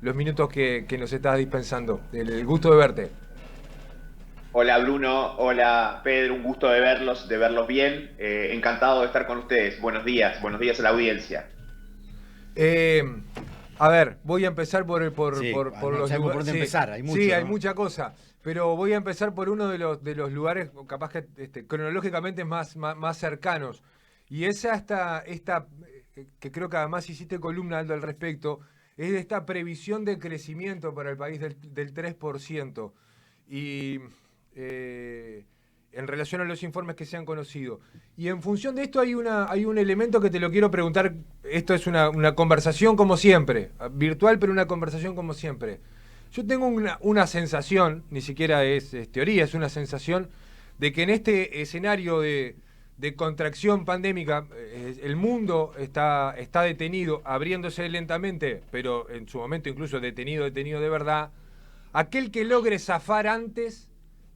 los minutos que nos estás dispensando. El gusto de verte. Hola Bruno, hola Pedro, un gusto de verlos bien. Encantado de estar con ustedes. Buenos días a la audiencia. Eh, a ver, voy a empezar Sí, por no los sabemos por lugares. dónde Sí, empezar, hay sí, mucho, hay ¿no? mucha cosa. Pero voy a empezar por uno de los lugares, capaz que cronológicamente más cercanos. Y esa que creo que además hiciste columna Aldo al respecto, es de esta previsión de crecimiento para el país del 3%. Y eh, en relación a los informes que se han conocido. Y en función de esto hay un elemento que te lo quiero preguntar. Esto es una conversación como siempre, virtual, pero una conversación como siempre. Yo tengo una sensación, ni siquiera es teoría, es una sensación de que en este escenario de contracción pandémica, el mundo está detenido, abriéndose lentamente, pero en su momento incluso detenido de verdad. Aquel que logre zafar antes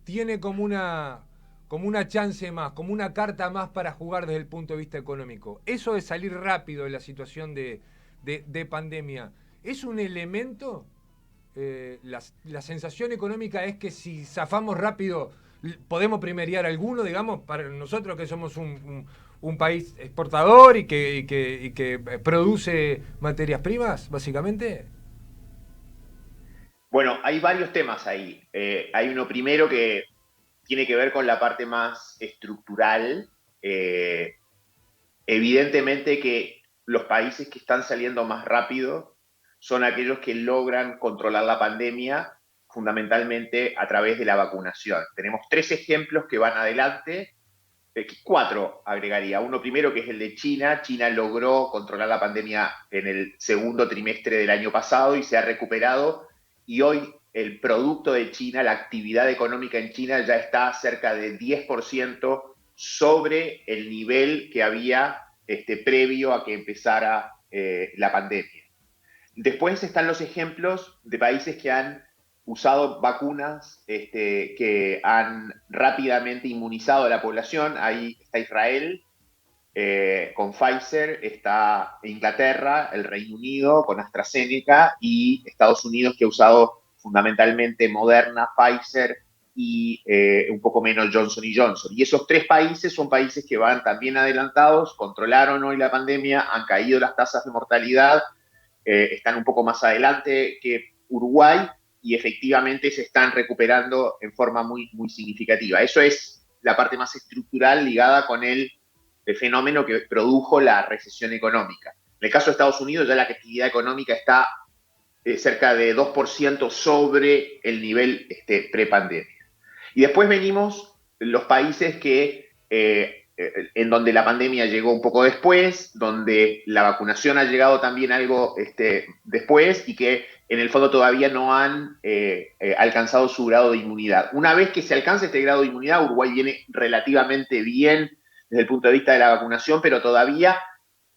tiene como una chance más, como una carta más para jugar desde el punto de vista económico. Eso de salir rápido de la situación de pandemia, ¿es un elemento? La sensación económica es que si zafamos rápido, podemos primerear alguno, digamos, para nosotros que somos un país exportador y que produce materias primas, básicamente. Bueno, hay varios temas ahí. Hay uno primero que tiene que ver con la parte más estructural. Eh, Evidentemente que los países que están saliendo más rápido son aquellos que logran controlar la pandemia fundamentalmente a través de la vacunación. Tenemos tres ejemplos que van adelante. Cuatro agregaría. Uno primero que es el de China. China logró controlar la pandemia en el segundo trimestre del año pasado y se ha recuperado. Y hoy el producto de China, la actividad económica en China ya está cerca de 10% sobre el nivel que había previo a que empezara la pandemia. Después están los ejemplos de países que han usado vacunas que han rápidamente inmunizado a la población. Ahí está Israel con Pfizer, está Inglaterra, el Reino Unido con AstraZeneca y Estados Unidos que ha usado fundamentalmente Moderna, Pfizer y un poco menos Johnson y Johnson. Y esos tres países son países que van también adelantados, controlaron hoy la pandemia, han caído las tasas de mortalidad, están un poco más adelante que Uruguay y efectivamente se están recuperando en forma muy significativa. Eso es la parte más estructural ligada con el fenómeno que produjo la recesión económica. En el caso de Estados Unidos ya la actividad económica está cerca de 2% sobre el nivel prepandemia. Y después venimos los países en donde la pandemia llegó un poco después, donde la vacunación ha llegado también algo después y que en el fondo todavía no han alcanzado su grado de inmunidad. Una vez que se alcanza este grado de inmunidad, Uruguay viene relativamente bien desde el punto de vista de la vacunación, pero todavía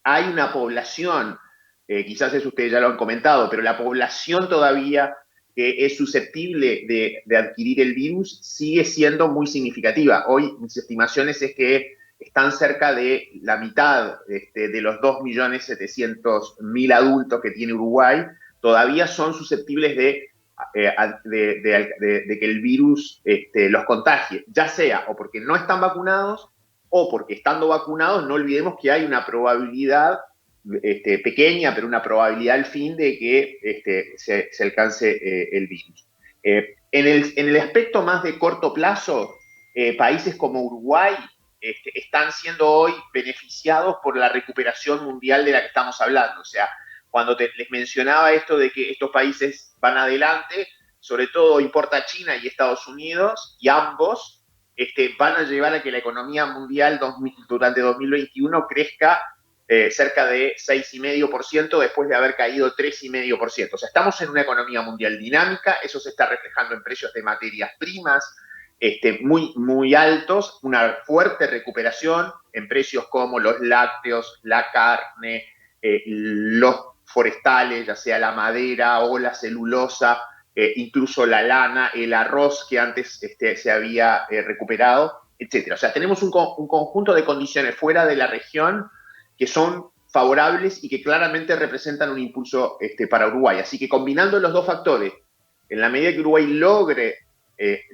hay una población, quizás eso ustedes ya lo han comentado, pero la población todavía que es susceptible de adquirir el virus sigue siendo muy significativa. Hoy mis estimaciones es que están cerca de la mitad de los 2.700.000 adultos que tiene Uruguay, todavía son susceptibles de que el virus los contagie, ya sea o porque no están vacunados o porque estando vacunados, no olvidemos que hay una probabilidad pequeña, pero una probabilidad al fin de que se alcance el virus. En el aspecto más de corto plazo, países como Uruguay están siendo hoy beneficiados por la recuperación mundial de la que estamos hablando. O sea, cuando les mencionaba esto de que estos países van adelante, sobre todo importa China y Estados Unidos, y ambos van a llevar a que la economía mundial durante 2021 crezca cerca de 6,5% después de haber caído 3,5%. O sea, estamos en una economía mundial dinámica, eso se está reflejando en precios de materias primas muy altos, una fuerte recuperación en precios como los lácteos, la carne, los forestales, ya sea la madera o la celulosa, incluso la lana, el arroz que antes se había recuperado, etcétera. O sea, tenemos un conjunto de condiciones fuera de la región que son favorables y que claramente representan un impulso para Uruguay. Así que combinando los dos factores, en la medida que Uruguay logre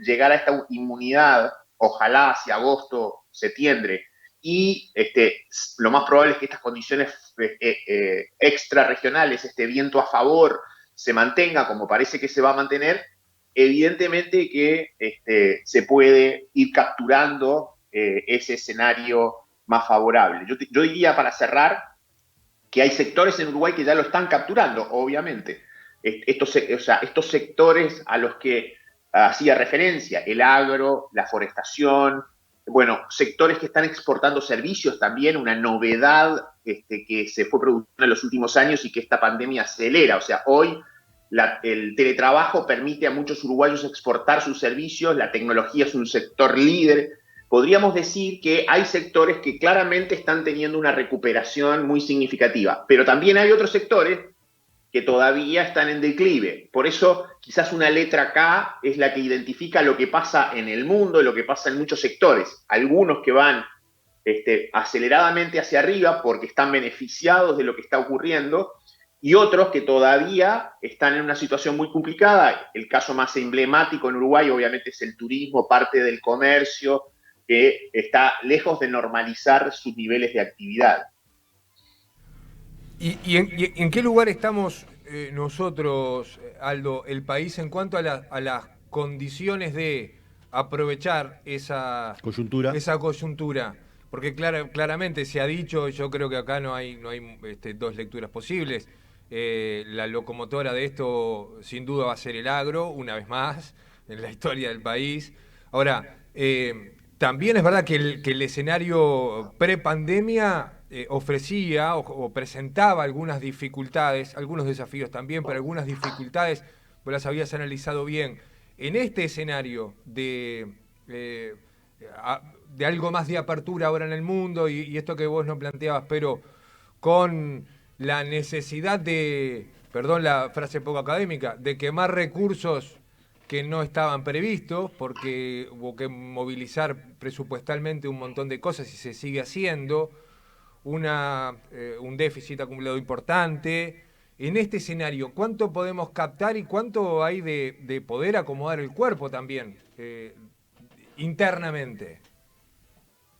llegar a esta inmunidad, ojalá hacia agosto, septiembre, y lo más probable es que estas condiciones extrarregionales, este viento a favor, se mantenga como parece que se va a mantener, evidentemente que se puede ir capturando ese escenario más favorable. Yo diría, para cerrar, que hay sectores en Uruguay que ya lo están capturando, obviamente. Estos sectores a los que hacía referencia, el agro, la forestación, bueno, sectores que están exportando servicios también, una novedad que se fue produciendo en los últimos años y que esta pandemia acelera. O sea, hoy el teletrabajo permite a muchos uruguayos exportar sus servicios, la tecnología es un sector líder. Podríamos decir que hay sectores que claramente están teniendo una recuperación muy significativa, pero también hay otros sectores que todavía están en declive. Por eso, quizás una letra K es la que identifica lo que pasa en el mundo, lo que pasa en muchos sectores. Algunos que van aceleradamente hacia arriba porque están beneficiados de lo que está ocurriendo, y otros que todavía están en una situación muy complicada. El caso más emblemático en Uruguay, obviamente, es el turismo, parte del comercio, que está lejos de normalizar sus niveles de actividad. ¿Y en qué lugar estamos nosotros, Aldo, el país, en cuanto a las condiciones de aprovechar esa coyuntura? Porque claramente se ha dicho, yo creo que acá no hay dos lecturas posibles. La locomotora de esto sin duda va a ser el agro, una vez más, en la historia del país. Ahora, también es verdad que el escenario pre-pandemia ofrecía o presentaba algunas dificultades, algunos desafíos también, pero algunas dificultades, vos las habías analizado bien. En este escenario de algo más de apertura ahora en el mundo, y esto que vos no planteabas, pero con la necesidad de, perdón la frase poco académica, de quemar recursos que no estaban previstos, porque hubo que movilizar presupuestalmente un montón de cosas y se sigue haciendo, un déficit acumulado importante. En este escenario, ¿cuánto podemos captar y cuánto hay de poder acomodar el cuerpo también, internamente?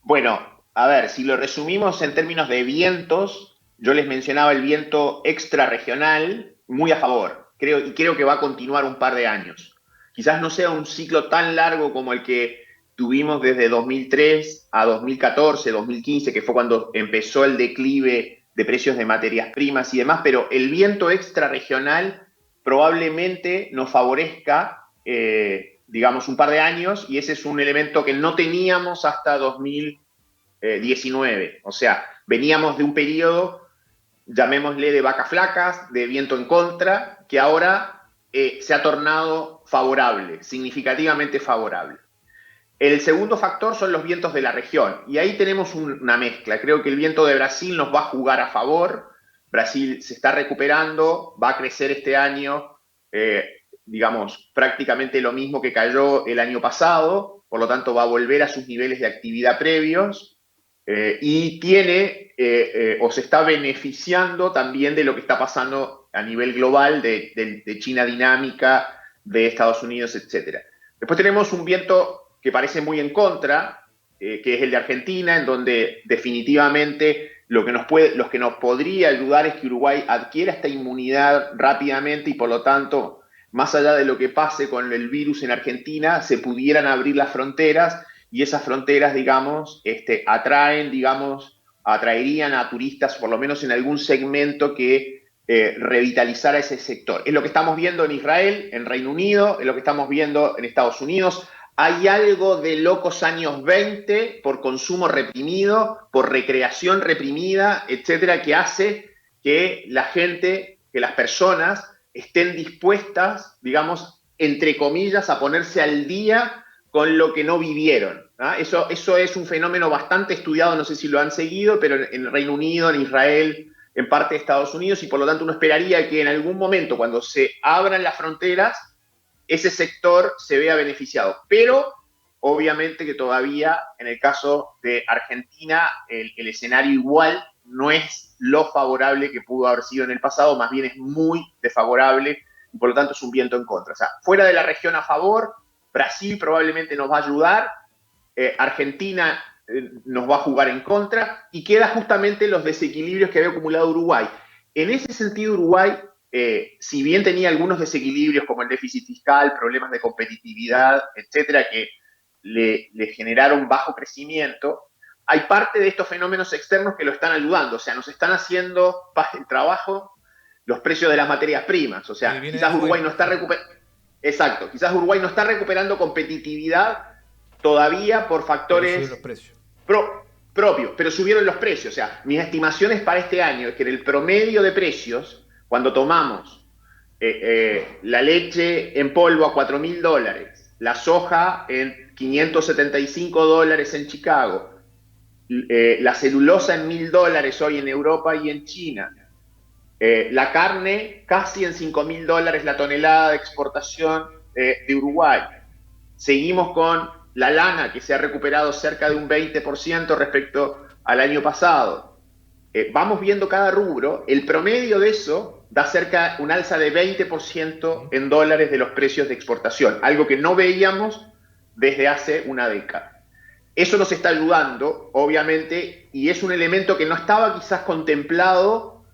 Bueno, a ver, si lo resumimos en términos de vientos, yo les mencionaba el viento extrarregional, muy a favor, y creo que va a continuar un par de años. Quizás no sea un ciclo tan largo como el que tuvimos desde 2003 a 2014, 2015, que fue cuando empezó el declive de precios de materias primas y demás, pero el viento extrarregional probablemente nos favorezca, digamos, un par de años, y ese es un elemento que no teníamos hasta 2019. O sea, veníamos de un periodo, llamémosle de vacas flacas, de viento en contra, que ahora se ha tornado favorable, significativamente favorable. El segundo factor son los vientos de la región, y ahí tenemos una mezcla. Creo que el viento de Brasil nos va a jugar a favor. Brasil se está recuperando, va a crecer este año, digamos, prácticamente lo mismo que cayó el año pasado, por lo tanto va a volver a sus niveles de actividad previos, y tiene o se está beneficiando también de lo que está pasando a nivel global, de China dinámica, de Estados Unidos, etc. Después tenemos un viento que parece muy en contra, que es el de Argentina, en donde definitivamente lo que nos podría ayudar es que Uruguay adquiera esta inmunidad rápidamente, y por lo tanto, más allá de lo que pase con el virus en Argentina, se pudieran abrir las fronteras, y esas fronteras, digamos, atraerían a turistas, por lo menos en algún segmento que revitalizara ese sector. Es lo que estamos viendo en Israel, en Reino Unido, es lo que estamos viendo en Estados Unidos. Hay algo de locos años 20 por consumo reprimido, por recreación reprimida, etcétera, que hace que la gente, que las personas estén dispuestas, digamos, entre comillas, a ponerse al día con lo que no vivieron. Eso es un fenómeno bastante estudiado, no sé si lo han seguido, pero en el Reino Unido, en Israel, en parte de Estados Unidos, y por lo tanto uno esperaría que en algún momento, cuando se abran las fronteras, ese sector se vea beneficiado. Pero obviamente que todavía, en el caso de Argentina, el escenario igual no es lo favorable que pudo haber sido en el pasado, más bien es muy desfavorable y por lo tanto es un viento en contra. O sea, fuera de la región a favor, Brasil probablemente nos va a ayudar, Argentina nos va a jugar en contra y queda justamente los desequilibrios que había acumulado Uruguay. En ese sentido, Uruguay, si bien tenía algunos desequilibrios como el déficit fiscal, problemas de competitividad, etcétera, que le generaron bajo crecimiento, hay parte de estos fenómenos externos que lo están ayudando, o sea, nos están haciendo el trabajo los precios de las materias primas, o sea, quizás Uruguay no está recuperando, exacto, quizás Uruguay no está recuperando competitividad todavía por factores los precios. Propios, pero subieron los precios, o sea, mis estimaciones para este año es que en el promedio de precios, cuando tomamos la leche en polvo a $4.000, la soja en $575 en Chicago, la celulosa en $1.000 hoy en Europa y en China, la carne casi en $5.000 la tonelada de exportación de Uruguay. Seguimos con la lana, que se ha recuperado cerca de un 20% respecto al año pasado. Vamos viendo cada rubro, el promedio de eso da cerca un alza de 20% en dólares de los precios de exportación, algo que no veíamos desde hace una década. Eso nos está ayudando, obviamente, y es un elemento que no estaba quizás contemplado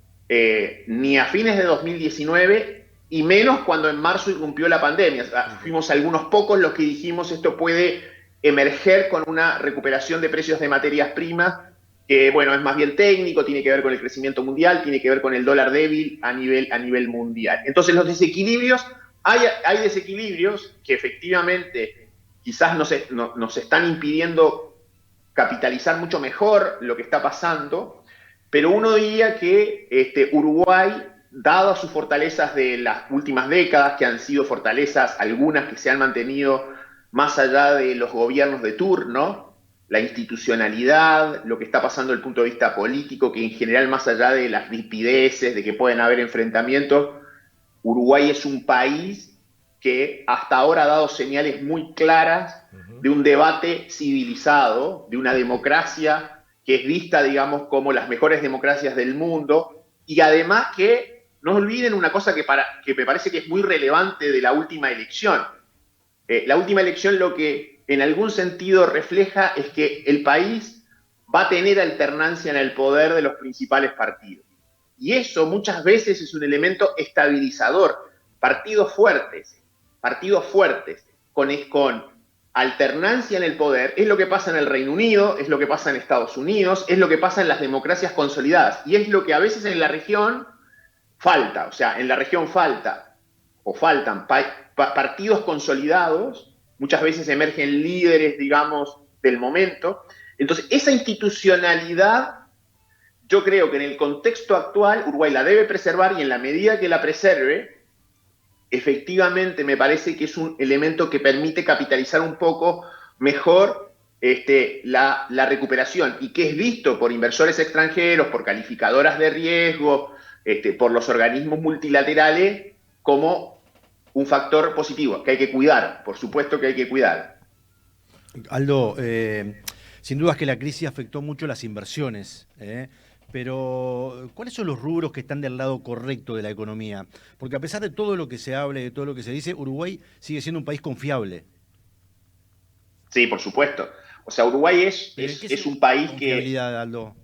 ni a fines de 2019 y menos cuando en marzo irrumpió la pandemia. O sea, fuimos algunos pocos los que dijimos esto puede emerger con una recuperación de precios de materias primas que, bueno, es más bien técnico, tiene que ver con el crecimiento mundial, tiene que ver con el dólar débil a nivel mundial. Entonces los desequilibrios, hay desequilibrios que efectivamente quizás nos están impidiendo capitalizar mucho mejor lo que está pasando, pero uno diría que Uruguay, dado sus fortalezas de las últimas décadas, que han sido fortalezas, algunas que se han mantenido más allá de los gobiernos de turno, la institucionalidad, lo que está pasando desde el punto de vista político, que en general más allá de las rispideces, de que pueden haber enfrentamientos, Uruguay es un país que hasta ahora ha dado señales muy claras de un debate civilizado, de una democracia que es vista, digamos, como las mejores democracias del mundo, y además que no olviden una cosa que me parece que es muy relevante de la última elección. La última elección lo que en algún sentido refleja es que el país va a tener alternancia en el poder de los principales partidos. Y eso muchas veces es un elemento estabilizador. Partidos fuertes, con alternancia en el poder, es lo que pasa en el Reino Unido, es lo que pasa en Estados Unidos, es lo que pasa en las democracias consolidadas. Y es lo que a veces en la región falta. O sea, en la región faltan partidos consolidados, muchas veces emergen líderes, digamos, del momento. Entonces, esa institucionalidad, yo creo que en el contexto actual, Uruguay la debe preservar y en la medida que la preserve, efectivamente me parece que es un elemento que permite capitalizar un poco mejor la recuperación y que es visto por inversores extranjeros, por calificadoras de riesgo, por los organismos multilaterales como un factor positivo, que hay que cuidar, por supuesto que hay que cuidar. Aldo, sin duda es que la crisis afectó mucho las inversiones, pero ¿cuáles son los rubros que están del lado correcto de la economía? Porque a pesar de todo lo que se hable, de todo lo que se dice, Uruguay sigue siendo un país confiable. Sí, por supuesto. O sea, Uruguay es un país que... Aldo?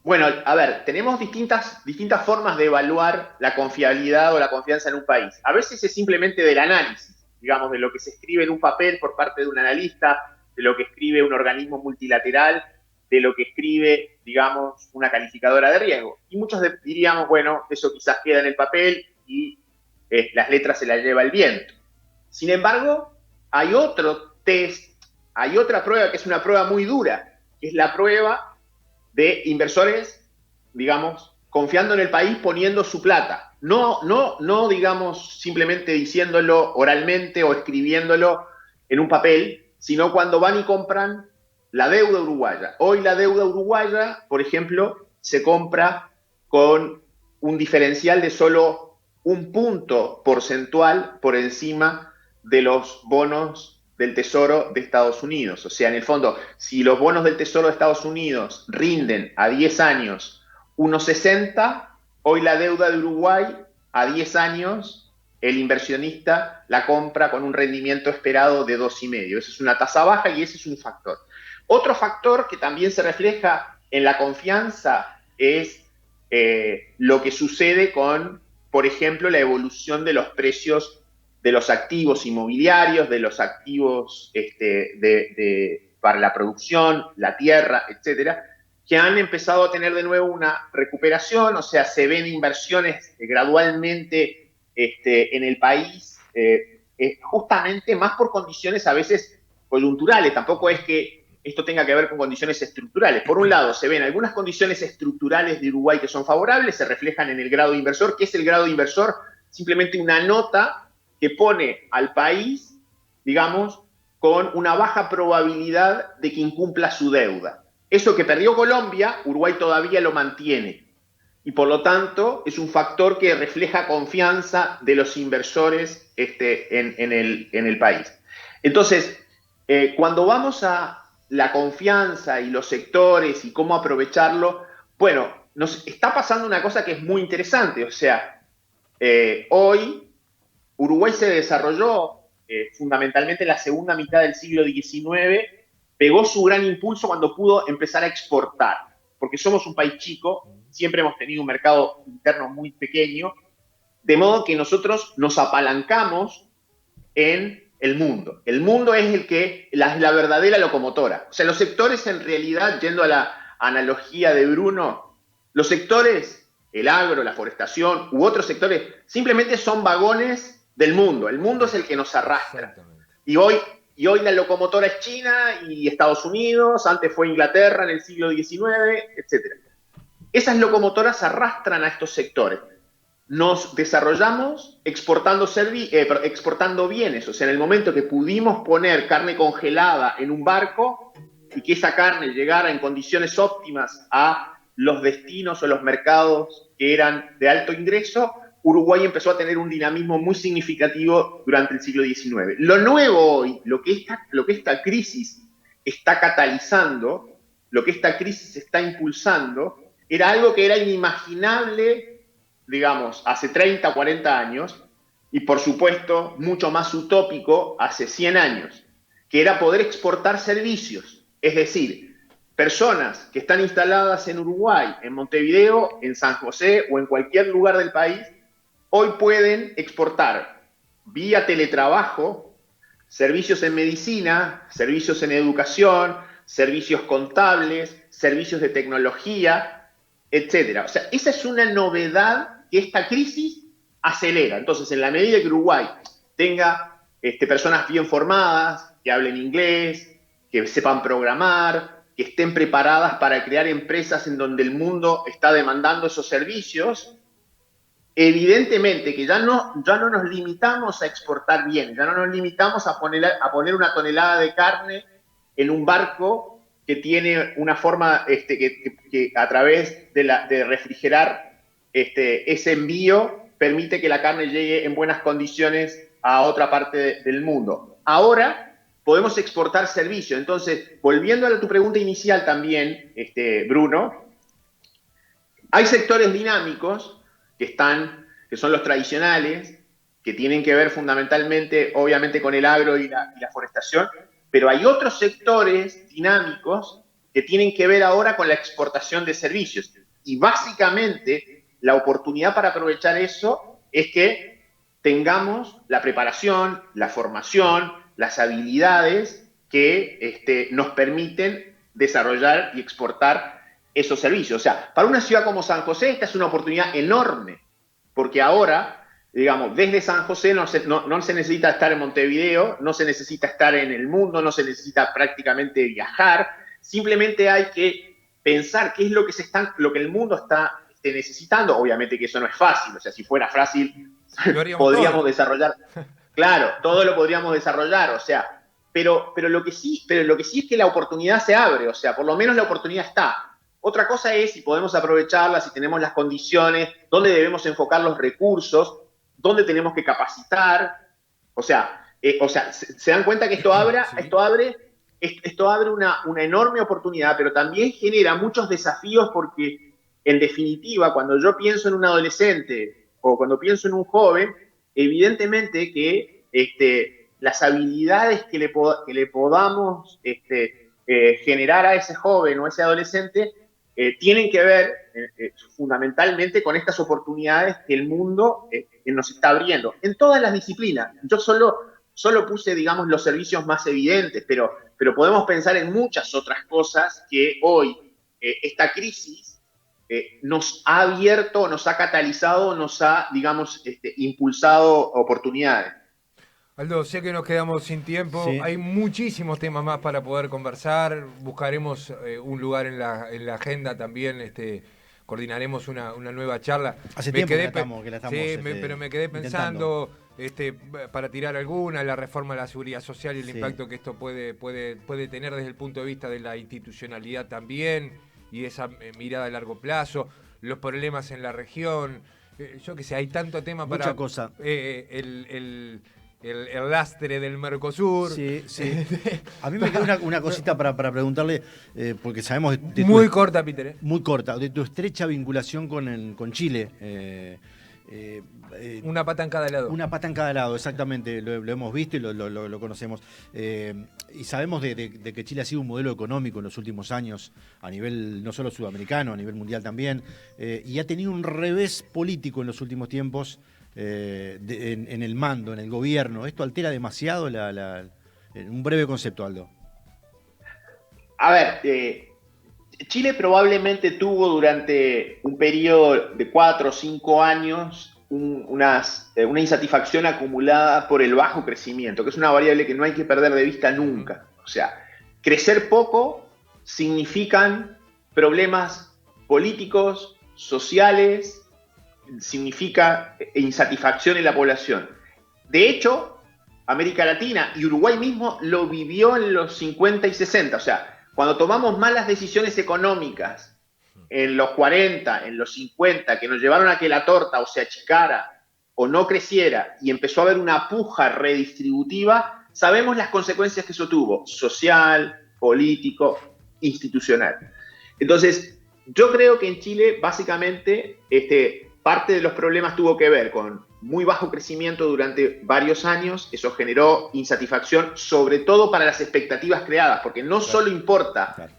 Bueno, a ver, tenemos distintas formas de evaluar la confiabilidad o la confianza en un país. A veces es simplemente del análisis, digamos, de lo que se escribe en un papel por parte de un analista, de lo que escribe un organismo multilateral, de lo que escribe, digamos, una calificadora de riesgo. Y muchos diríamos, bueno, eso quizás queda en el papel y las letras se las lleva el viento. Sin embargo, hay otro test, hay otra prueba que es una prueba muy dura, que es la prueba de inversores, digamos, confiando en el país, poniendo su plata. No, digamos, simplemente diciéndolo oralmente o escribiéndolo en un papel, sino cuando van y compran la deuda uruguaya. Hoy la deuda uruguaya, por ejemplo, se compra con un diferencial de solo un punto porcentual por encima de los bonos del Tesoro de Estados Unidos. O sea, en el fondo, si los bonos del Tesoro de Estados Unidos rinden a 10 años 1,60, hoy la deuda de Uruguay a 10 años, el inversionista la compra con un rendimiento esperado de 2,5. Esa es una tasa baja y ese es un factor. Otro factor que también se refleja en la confianza es lo que sucede con, por ejemplo, la evolución de los precios de los activos inmobiliarios, de los activos para la producción, la tierra, etcétera, que han empezado a tener de nuevo una recuperación, o sea, se ven inversiones gradualmente en el país, justamente más por condiciones a veces coyunturales, tampoco es que esto tenga que ver con condiciones estructurales. Por un lado, se ven algunas condiciones estructurales de Uruguay que son favorables, se reflejan en el grado inversor. ¿Qué es el grado inversor? Simplemente una nota que pone al país, digamos, con una baja probabilidad de que incumpla su deuda. Eso que perdió Colombia, Uruguay todavía lo mantiene. Y por lo tanto, es un factor que refleja confianza de los inversores en el país. Entonces, cuando vamos a la confianza y los sectores y cómo aprovecharlo, bueno, nos está pasando una cosa que es muy interesante. O sea, hoy Uruguay se desarrolló fundamentalmente en la segunda mitad del siglo XIX, pegó su gran impulso cuando pudo empezar a exportar, porque somos un país chico, siempre hemos tenido un mercado interno muy pequeño, de modo que nosotros nos apalancamos en el mundo. El mundo es la verdadera locomotora. O sea, los sectores en realidad, yendo a la analogía de Bruno, los sectores, el agro, la forestación u otros sectores, simplemente son vagones del mundo. El mundo es el que nos arrastra. Y hoy la locomotora es China y Estados Unidos, antes fue Inglaterra en el siglo XIX, etc. Esas locomotoras arrastran a estos sectores. Nos desarrollamos exportando bienes. O sea, en el momento que pudimos poner carne congelada en un barco y que esa carne llegara en condiciones óptimas a los destinos o los mercados que eran de alto ingreso, Uruguay empezó a tener un dinamismo muy significativo durante el siglo XIX. Lo nuevo hoy, lo que esta crisis está catalizando, lo que esta crisis está impulsando, era algo que era inimaginable, digamos, hace 30 o 40 años, y por supuesto mucho más utópico hace 100 años, que era poder exportar servicios. Es decir, personas que están instaladas en Uruguay, en Montevideo, en San José o en cualquier lugar del país, hoy pueden exportar vía teletrabajo servicios en medicina, servicios en educación, servicios contables, servicios de tecnología, etc. O sea, esa es una novedad que esta crisis acelera. Entonces, en la medida que Uruguay tenga personas bien formadas, que hablen inglés, que sepan programar, que estén preparadas para crear empresas en donde el mundo está demandando esos servicios, evidentemente que ya no nos limitamos a exportar bienes, ya no nos limitamos a poner una tonelada de carne en un barco que tiene una forma que a través de refrigerar ese envío permite que la carne llegue en buenas condiciones a otra parte del mundo. Ahora podemos exportar servicios. Entonces, volviendo a tu pregunta inicial también, Bruno, hay sectores dinámicos que son los tradicionales, que tienen que ver fundamentalmente, obviamente, con el agro y la forestación, pero hay otros sectores dinámicos que tienen que ver ahora con la exportación de servicios. Y básicamente, la oportunidad para aprovechar eso es que tengamos la preparación, la formación, las habilidades que nos permiten desarrollar y exportar esos servicios. O sea, para una ciudad como San José, esta es una oportunidad enorme, porque ahora, digamos, desde San José no se necesita estar en Montevideo, no se necesita estar en el mundo, no se necesita prácticamente viajar, simplemente hay que pensar qué es lo que el mundo está necesitando. Obviamente que eso no es fácil, o sea, si fuera fácil, podríamos desarrollar, claro, todo lo podríamos desarrollar, o sea, pero lo que sí es que la oportunidad se abre, o sea, por lo menos la oportunidad está. Otra cosa es si podemos aprovecharla, si tenemos las condiciones, dónde debemos enfocar los recursos, dónde tenemos que capacitar. O sea, o sea, se dan cuenta que esto abre, Sí. esto abre una enorme oportunidad, pero también genera muchos desafíos porque, en definitiva, cuando yo pienso en un adolescente o cuando pienso en un joven, evidentemente que las habilidades que le podamos generar a ese joven o a ese adolescente tienen que ver fundamentalmente con estas oportunidades que el mundo nos está abriendo, en todas las disciplinas. Yo solo puse, digamos, los servicios más evidentes, pero podemos pensar en muchas otras cosas que hoy esta crisis nos ha abierto, nos ha catalizado, nos ha, digamos, impulsado oportunidades. Aldo, sé que nos quedamos sin tiempo. Sí. Hay muchísimos temas más para poder conversar. Buscaremos un lugar en la agenda también. Coordinaremos una nueva charla. Hace Me tiempo quedé que la estamos sí, pero me quedé intentando. pensando para tirar alguna, la reforma de la seguridad social y el Sí. impacto que esto puede tener desde el punto de vista de la institucionalidad también y esa mirada a largo plazo, los problemas en la región. Yo qué sé, hay tanto tema Mucha para cosa. El lastre del Mercosur. Sí, sí. A mí me queda una cosita para preguntarle, porque sabemos de Muy corta, Peter. muy corta, de tu estrecha vinculación con Chile. Una pata en cada lado. Una pata en cada lado, exactamente, lo hemos visto y lo conocemos. Y sabemos de que Chile ha sido un modelo económico en los últimos años, a nivel no solo sudamericano, a nivel mundial también, y ha tenido un revés político en los últimos tiempos en el mando, en el gobierno. ¿Esto altera demasiado un breve concepto, Aldo? A ver, Chile probablemente tuvo durante un periodo de 4 o 5 años una insatisfacción acumulada por el bajo crecimiento, que es una variable que no hay que perder de vista nunca. O sea, crecer poco significan problemas políticos, sociales, significa insatisfacción en la población. De hecho, América Latina y Uruguay mismo lo vivió en los 50 y 60. O sea, cuando tomamos malas decisiones económicas en los 40, en los 50, que nos llevaron a que la torta o se achicara o no creciera y empezó a haber una puja redistributiva, sabemos las consecuencias que eso tuvo, social, político, institucional. Entonces, yo creo que en Chile, básicamente, parte de los problemas tuvo que ver con muy bajo crecimiento durante varios años, eso generó insatisfacción, sobre todo para las expectativas creadas, porque no solo importa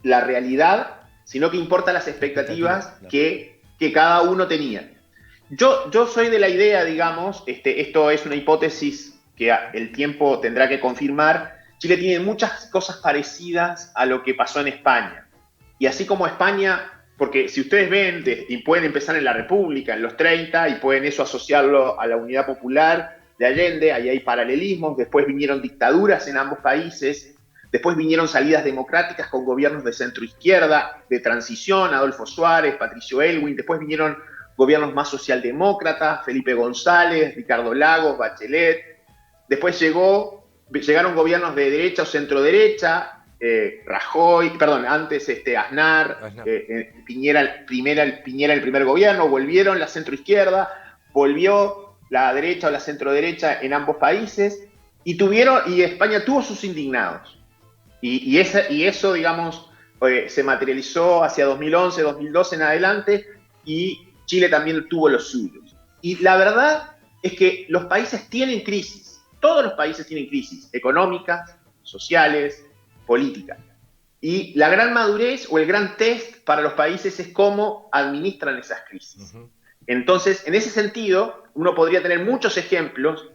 la realidad, sino que importa las expectativas que cada uno tenía. Yo soy de la idea, digamos, esto es una hipótesis que el tiempo tendrá que confirmar, Chile tiene muchas cosas parecidas a lo que pasó en España. Y así como España, porque si ustedes ven, y pueden empezar en la República, en los 30, y pueden eso asociarlo a la Unidad Popular de Allende, ahí hay paralelismos, después vinieron dictaduras en ambos países, después vinieron salidas democráticas con gobiernos de centro-izquierda, de transición, Adolfo Suárez, Patricio Aylwin, después vinieron gobiernos más socialdemócratas, Felipe González, Ricardo Lagos, Bachelet, después llegaron gobiernos de derecha o centro-derecha, Rajoy, perdón, antes Aznar, Piñera el primer gobierno, volvieron la centro-izquierda, volvió la derecha o la centro-derecha en ambos países, y España tuvo sus indignados. Y eso, digamos, se materializó hacia 2011, 2012 en adelante, y Chile también tuvo los suyos. Y la verdad es que los países tienen crisis, todos los países tienen crisis económicas, sociales, política. Y la gran madurez o el gran test para los países es cómo administran esas crisis. Entonces, en ese sentido, uno podría tener muchos ejemplos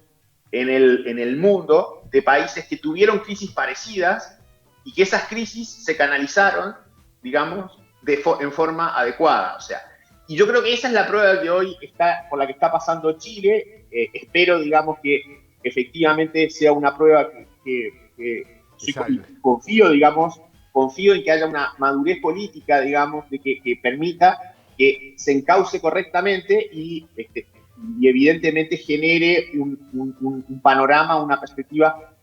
en el mundo de países que tuvieron crisis parecidas y que esas crisis se canalizaron, digamos, en forma adecuada. O sea, y yo creo que esa es la prueba que hoy por la que está pasando Chile. Espero, digamos, que efectivamente sea una prueba que confío en que haya una madurez política, digamos, que permita que se encauce correctamente y evidentemente genere un panorama, una perspectiva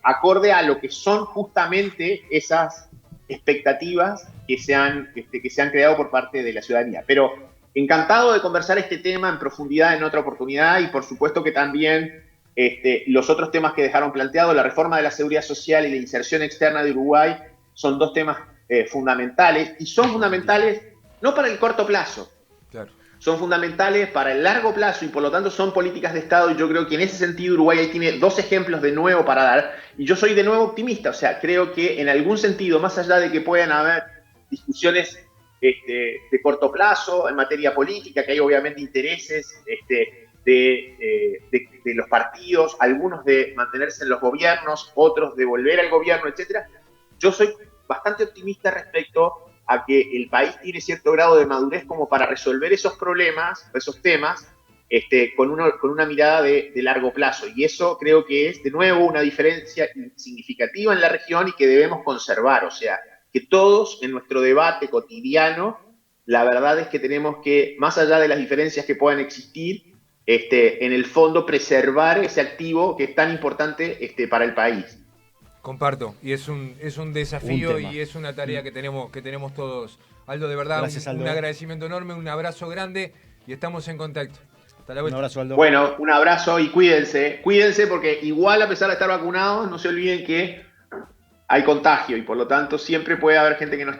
acorde a lo que son justamente esas expectativas que se han creado por parte de la ciudadanía. Pero encantado de conversar este tema en profundidad en otra oportunidad y por supuesto que también los otros temas que dejaron planteados, la reforma de la seguridad social y la inserción externa de Uruguay, son dos temas fundamentales, y son fundamentales no para el corto plazo, Claro. son fundamentales para el largo plazo, y por lo tanto son políticas de Estado, y yo creo que en ese sentido Uruguay ahí tiene dos ejemplos de nuevo para dar, y yo soy de nuevo optimista, o sea, creo que en algún sentido, más allá de que puedan haber discusiones de corto plazo en materia política, que hay obviamente intereses de los partidos, algunos de mantenerse en los gobiernos, otros de volver al gobierno, etcétera. Yo soy bastante optimista respecto a que el país tiene cierto grado de madurez como para resolver esos problemas, esos temas, con una mirada de largo plazo. Y eso creo que es, de nuevo, una diferencia significativa en la región y que debemos conservar. O sea, que todos en nuestro debate cotidiano, la verdad es que tenemos que, más allá de las diferencias que puedan existir, en el fondo preservar ese activo que es tan importante para el país. Comparto, y es un desafío Un tema. y es una tarea que tenemos todos. Aldo, de verdad, Gracias, Aldo. un agradecimiento enorme, un abrazo grande y estamos en contacto. Hasta la Un vuelta. abrazo, Aldo. Bueno, un abrazo y cuídense porque igual a pesar de estar vacunados, no se olviden que hay contagio y por lo tanto siempre puede haber gente que no esté